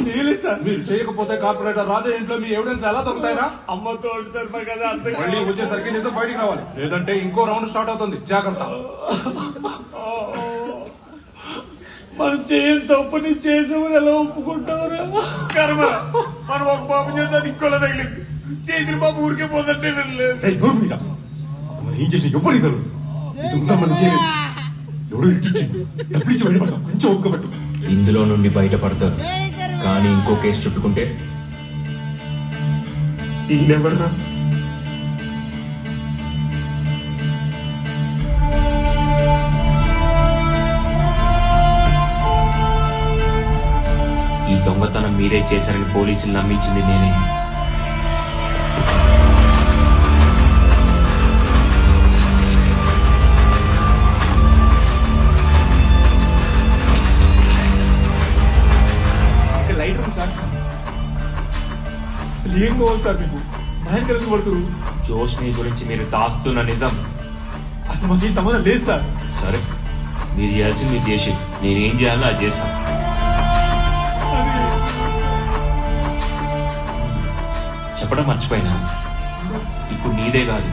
చేయలేదు సార్. మీరు చేయకపోతే కార్పొరేటర్ రాజా ఇంట్లో మీ ఎవిడెన్స్ ఎలా దొరుకుతాయిరా? అమ్మ తోడు సార్ మాకు అది అర్థం మళ్ళీ వచ్చేసరికి నిజం బయటికి రావాలి, లేదంటే ఇంకో రౌండ్ స్టార్ట్ అవుతుంది. జాగ్రత్త. మనం చేయని తప్పుని చేసామని ఎలా ఒప్పుకుంటావురా? కర్మ, మనం ఒక పాపం చేసాను ఇంకోలా తగిలింది. చేసిన పాప ఊరికే పోతుంటే వెళ్ళలేదు. ఏం చేసిన ఎవరు ఇద్దరు మనం చేయలేదు. ఎవడో ఇరికిచ్చింది, డబ్బులు ఇచ్చి బయటపడతాం. కొంచెం ఒప్పుకోబట్టు. ఇందులో నుండి బయటపడతారు, కానీ ఇంకో కేసు చుట్టుకుంటే ఈయనెవర్రా? ఈ దొంగతనం మీరే చేశారని పోలీసులు నమ్మించింది నేనే. లైట్ ఉంది సార్. అసలు ఏం కావాలి సార్ మీకు? భయంకర ఎందుకు పడుతున్నారు? జోష్ని గురించి మీరు దాస్తున్న నిజం అసలు మాకు ఈ సంబంధం లేదు సార్. సరే, మీరు చేయాల్సింది మీరు చేసి, నేనేం చేయాలో అది చేస్తాను. చెప్పడం మర్చిపోయినా, ఇప్పుడు నీదే కాదు